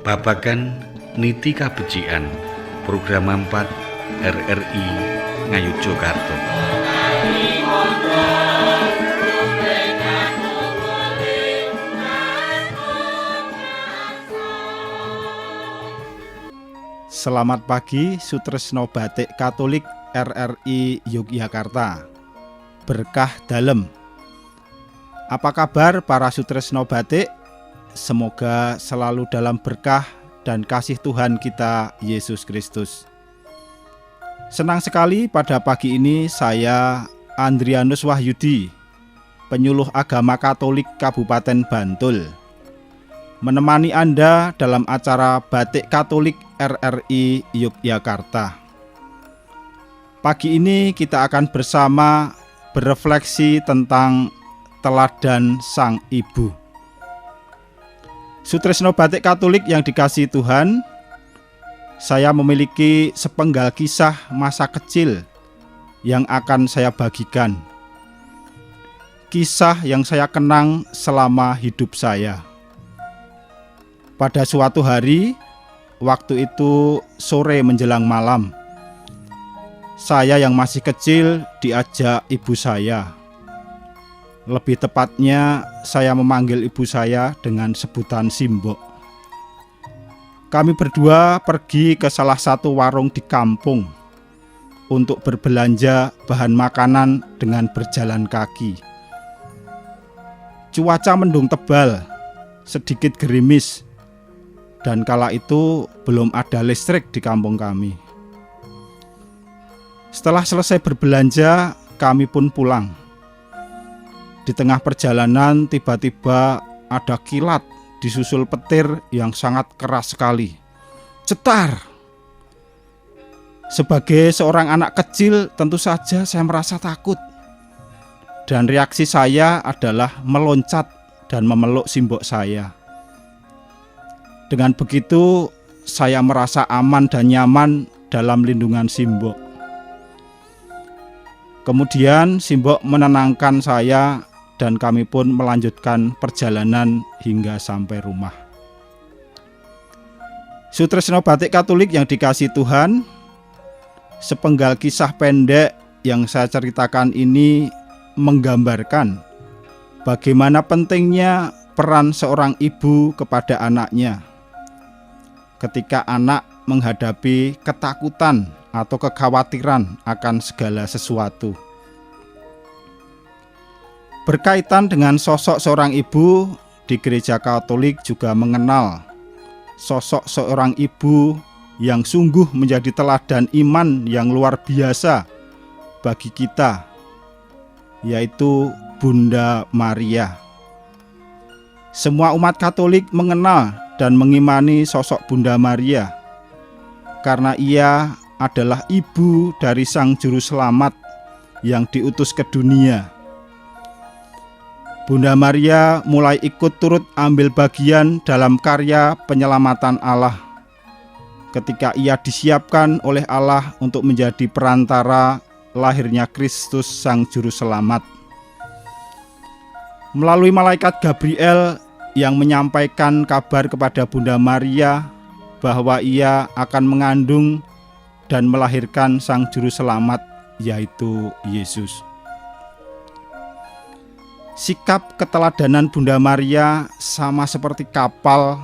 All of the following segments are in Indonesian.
Babagan Niti Kabecikan Program 4 RRI Ngayogyakarta. Selamat pagi Sutresno Batik Katolik RRI Yogyakarta. Berkah dalem. Apa kabar para Sutresno Batik? Semoga selalu dalam berkah dan kasih Tuhan kita Yesus Kristus. Senang sekali pada pagi ini saya Andrianus Wahyudi, penyuluh agama Katolik Kabupaten Bantul, menemani Anda dalam acara Batik Katolik RRI Yogyakarta. Pagi ini kita akan bersama berefleksi tentang teladan Sang Ibu. Sutresno Batik Katolik yang dikasihi Tuhan, saya memiliki sepenggal kisah masa kecil yang akan saya bagikan. Kisah yang saya kenang selama hidup saya. Pada suatu hari, waktu itu sore menjelang malam, saya yang masih kecil diajak ibu saya. Lebih tepatnya, saya memanggil ibu saya dengan sebutan Simbok. Kami berdua pergi ke salah satu warung di kampung untuk berbelanja bahan makanan dengan berjalan kaki. Cuaca mendung tebal, sedikit gerimis, dan kala itu belum ada listrik di kampung kami. Setelah selesai berbelanja, kami pun pulang. Di tengah perjalanan tiba-tiba ada kilat disusul petir yang sangat keras sekali. Cetar! Sebagai seorang anak kecil tentu saja saya merasa takut. Dan reaksi saya adalah meloncat dan memeluk Simbok saya. Dengan begitu saya merasa aman dan nyaman dalam lindungan Simbok. Kemudian Simbok menenangkan saya dan kami pun melanjutkan perjalanan hingga sampai rumah. Sutresno Batik Katolik yang dikasihi Tuhan, sepenggal kisah pendek yang saya ceritakan ini menggambarkan bagaimana pentingnya peran seorang ibu kepada anaknya ketika anak menghadapi ketakutan atau kekhawatiran akan segala sesuatu. Berkaitan dengan sosok seorang ibu, di Gereja Katolik juga mengenal sosok seorang ibu yang sungguh menjadi teladan iman yang luar biasa bagi kita, yaitu Bunda Maria. Semua umat Katolik mengenal dan mengimani sosok Bunda Maria karena ia adalah ibu dari Sang Juru Selamat yang diutus ke dunia. Bunda Maria mulai ikut turut ambil bagian dalam karya penyelamatan Allah ketika ia disiapkan oleh Allah untuk menjadi perantara lahirnya Kristus Sang Juru Selamat. Melalui malaikat Gabriel yang menyampaikan kabar kepada Bunda Maria bahwa ia akan mengandung dan melahirkan Sang Juru Selamat, yaitu Yesus. Sikap keteladanan Bunda Maria sama seperti kapal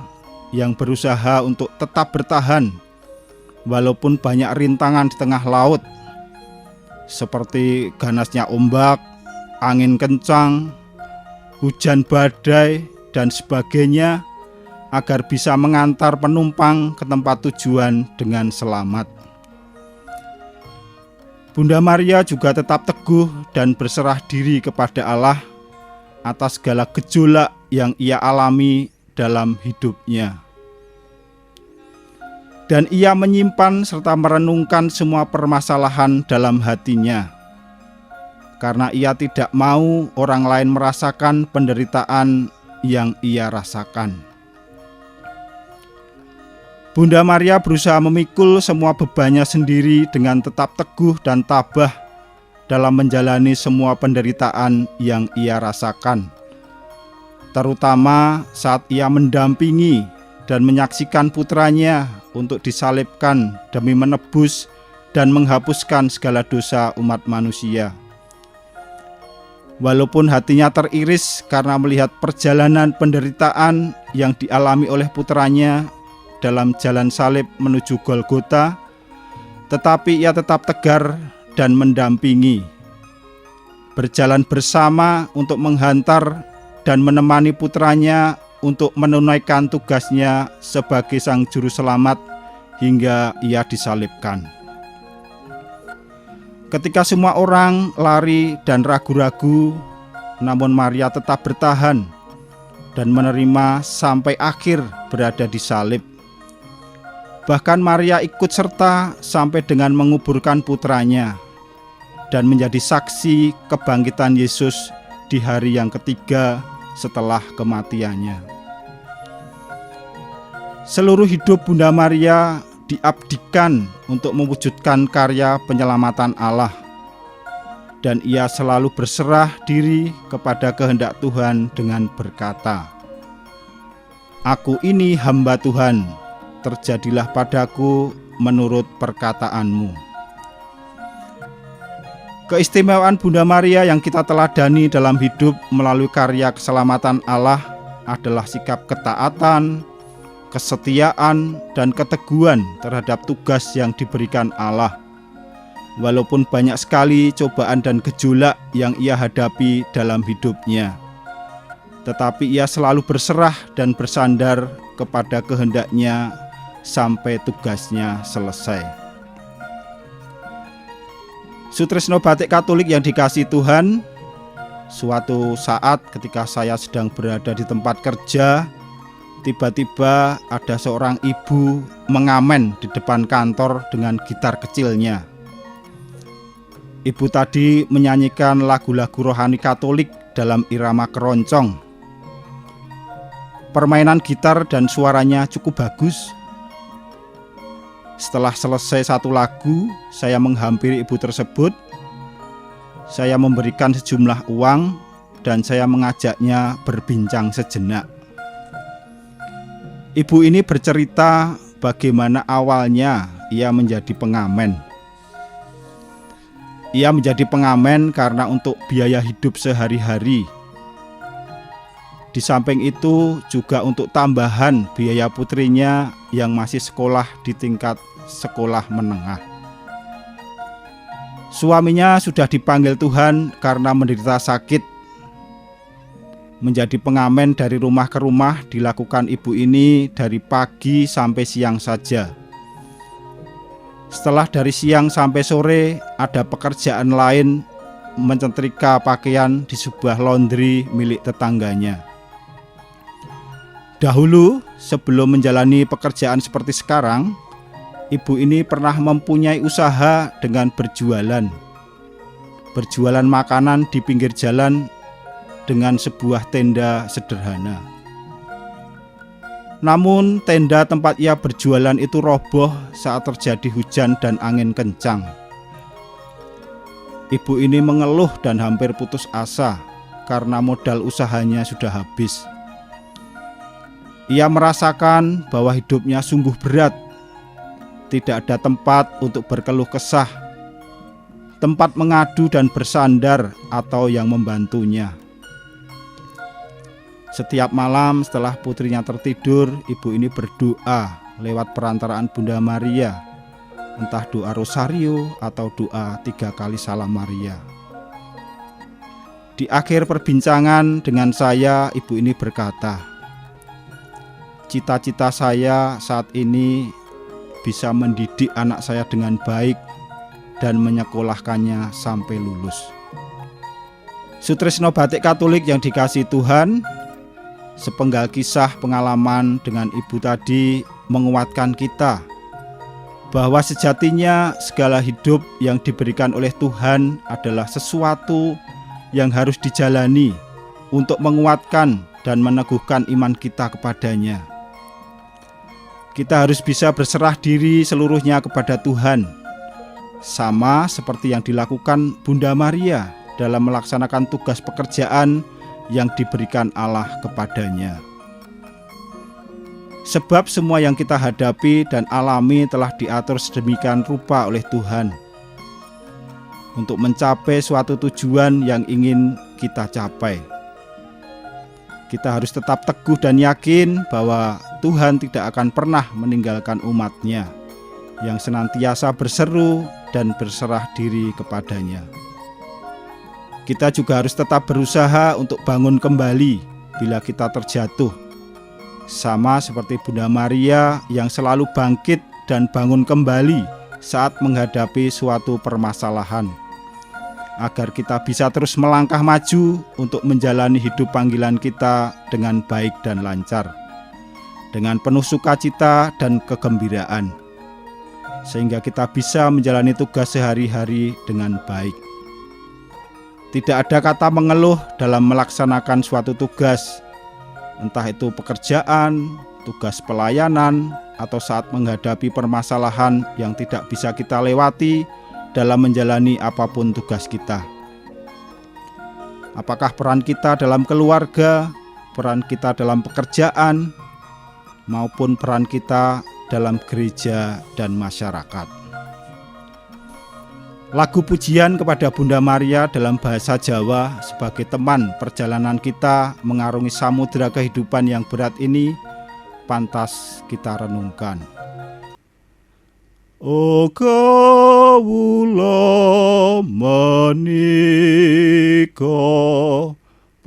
yang berusaha untuk tetap bertahan walaupun banyak rintangan di tengah laut, seperti ganasnya ombak, angin kencang, hujan badai, dan sebagainya, agar bisa mengantar penumpang ke tempat tujuan dengan selamat. Bunda Maria juga tetap teguh dan berserah diri kepada Allah atas segala gejolak yang ia alami dalam hidupnya. Dan ia menyimpan serta merenungkan semua permasalahan dalam hatinya, karena ia tidak mau orang lain merasakan penderitaan yang ia rasakan. Bunda Maria berusaha memikul semua bebannya sendiri dengan tetap teguh dan tabah dalam menjalani semua penderitaan yang ia rasakan, terutama saat ia mendampingi dan menyaksikan putranya untuk disalibkan demi menebus dan menghapuskan segala dosa umat manusia. Walaupun hatinya teriris karena melihat perjalanan penderitaan yang dialami oleh putranya dalam jalan salib menuju Golgota, tetapi ia tetap tegar dan mendampingi, berjalan bersama untuk menghantar dan menemani putranya untuk menunaikan tugasnya sebagai sang juru selamat hingga ia disalibkan. Ketika semua orang lari dan ragu-ragu, namun Maria tetap bertahan dan menerima sampai akhir berada di salib. Bahkan Maria ikut serta sampai dengan menguburkan putranya dan menjadi saksi kebangkitan Yesus di hari yang ketiga setelah kematiannya. Seluruh hidup Bunda Maria diabdikan untuk mewujudkan karya penyelamatan Allah, dan ia selalu berserah diri kepada kehendak Tuhan dengan berkata, "Aku ini hamba Tuhan, terjadilah padaku menurut perkataanmu." Keistimewaan Bunda Maria yang kita teladani dalam hidup melalui karya keselamatan Allah adalah sikap ketaatan, kesetiaan, dan keteguhan terhadap tugas yang diberikan Allah. Walaupun banyak sekali cobaan dan gejolak yang ia hadapi dalam hidupnya, tetapi ia selalu berserah dan bersandar kepada kehendaknya sampai tugasnya selesai. Sutresno Batik Katolik yang dikasihi Tuhan, suatu saat ketika saya sedang berada di tempat kerja, tiba-tiba ada seorang ibu mengamen di depan kantor dengan gitar kecilnya. Ibu tadi menyanyikan lagu-lagu rohani Katolik dalam irama keroncong. Permainan gitar dan suaranya cukup bagus. Setelah selesai satu lagu, saya menghampiri ibu tersebut. Saya memberikan sejumlah uang dan saya mengajaknya berbincang sejenak. Ibu ini bercerita bagaimana awalnya ia menjadi pengamen. Ia menjadi pengamen karena untuk biaya hidup sehari-hari. Di samping itu juga untuk tambahan biaya putrinya yang masih sekolah di tingkat sekolah menengah. Suaminya sudah dipanggil Tuhan karena menderita sakit. Menjadi pengamen dari rumah ke rumah dilakukan ibu ini dari pagi sampai siang saja. Setelah dari siang sampai sore ada pekerjaan lain mencetrika pakaian di sebuah laundry milik tetangganya. Dahulu sebelum menjalani pekerjaan seperti sekarang, ibu ini pernah mempunyai usaha dengan berjualan makanan di pinggir jalan dengan sebuah tenda sederhana. Namun tenda tempat ia berjualan itu roboh saat terjadi hujan dan angin kencang. Ibu ini mengeluh dan hampir putus asa karena modal usahanya sudah habis. Ia merasakan bahwa hidupnya sungguh berat. Tidak ada tempat untuk berkeluh kesah, tempat mengadu dan bersandar atau yang membantunya. Setiap malam setelah putrinya tertidur, ibu ini berdoa lewat perantaraan Bunda Maria, entah doa rosario atau doa 3 kali salam Maria. Di akhir perbincangan dengan saya, ibu ini berkata, "Cita-cita saya saat ini bisa mendidik anak saya dengan baik dan menyekolahkannya sampai lulus." Sutresno Batik Katolik yang dikasihi Tuhan, sepenggal kisah pengalaman dengan ibu tadi menguatkan kita bahwa sejatinya segala hidup yang diberikan oleh Tuhan adalah sesuatu yang harus dijalani untuk menguatkan dan meneguhkan iman kita kepadanya. Kita harus bisa berserah diri seluruhnya kepada Tuhan, sama seperti yang dilakukan Bunda Maria dalam melaksanakan tugas pekerjaan yang diberikan Allah kepadanya. Sebab semua yang kita hadapi dan alami telah diatur sedemikian rupa oleh Tuhan untuk mencapai suatu tujuan yang ingin kita capai. Kita harus tetap teguh dan yakin bahwa Tuhan tidak akan pernah meninggalkan umat-Nya yang senantiasa berseru dan berserah diri kepadanya. Kita juga harus tetap berusaha untuk bangun kembali bila kita terjatuh, sama seperti Bunda Maria yang selalu bangkit dan bangun kembali saat menghadapi suatu permasalahan, agar kita bisa terus melangkah maju untuk menjalani hidup panggilan kita dengan baik dan lancar, dengan penuh sukacita dan kegembiraan, sehingga kita bisa menjalani tugas sehari-hari dengan baik. Tidak ada kata mengeluh dalam melaksanakan suatu tugas, entah itu pekerjaan, tugas pelayanan, atau saat menghadapi permasalahan yang tidak bisa kita lewati dalam menjalani apapun tugas kita. Apakah peran kita dalam keluarga, peran kita dalam pekerjaan, maupun peran kita dalam gereja dan masyarakat. Lagu pujian kepada Bunda Maria dalam bahasa Jawa sebagai teman perjalanan kita mengarungi samudera kehidupan yang berat ini pantas kita renungkan. O kawula menika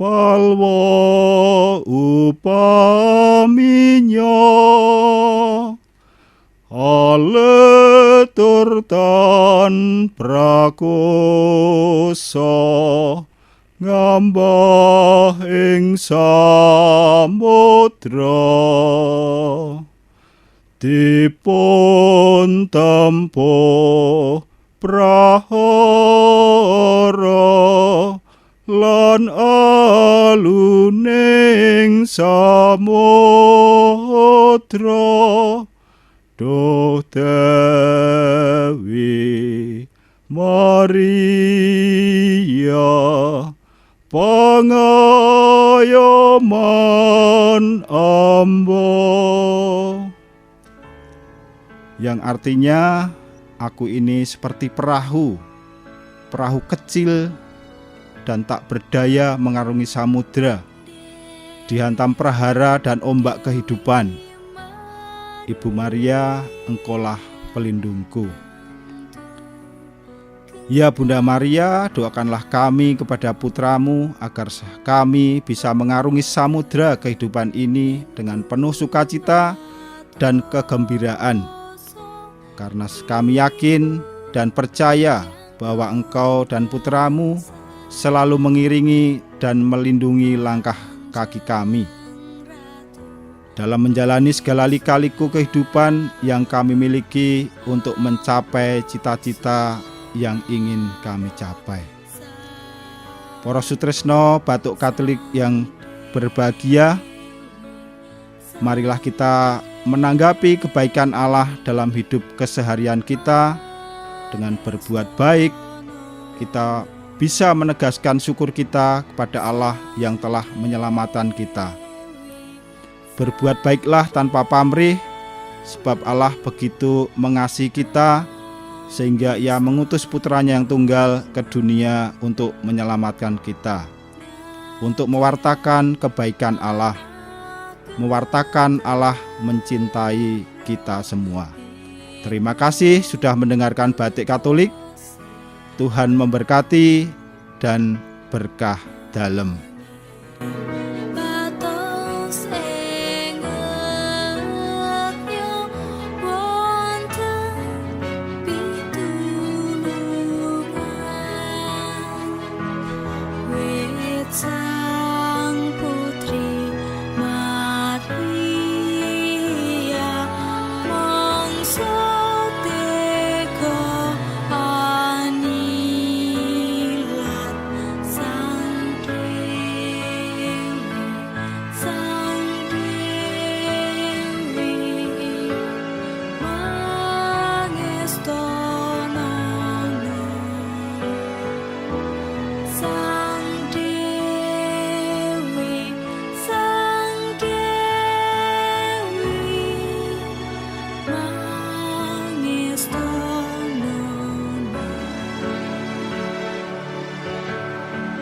palwa upaminya aletur tan prakoso ngambah ing samudra dipun tampa prahara lan aluning samudra Duh Dewi Maria pangayoman amba, yang artinya aku ini seperti perahu kecil dan tak berdaya mengarungi samudra, dihantam prahara dan ombak kehidupan. Ibu Maria, engkaulah pelindungku. Ya Bunda Maria, doakanlah kami kepada putramu agar kami bisa mengarungi samudra kehidupan ini dengan penuh sukacita dan kegembiraan. Karena kami yakin dan percaya bahwa engkau dan putramu selalu mengiringi dan melindungi langkah kaki kami dalam menjalani segala lika-liku kehidupan yang kami miliki untuk mencapai cita-cita yang ingin kami capai. Para sutresno Batuk Katolik yang berbahagia, marilah kita menanggapi kebaikan Allah dalam hidup keseharian kita dengan berbuat baik. Kita bisa menegaskan syukur kita kepada Allah yang telah menyelamatkan kita. Berbuat baiklah tanpa pamrih, sebab Allah begitu mengasihi kita sehingga Ia mengutus putranya yang tunggal ke dunia untuk menyelamatkan kita, untuk mewartakan kebaikan Allah, mewartakan Allah mencintai kita semua. Terima kasih sudah mendengarkan Batik Katolik. Tuhan memberkati dan berkah dalam.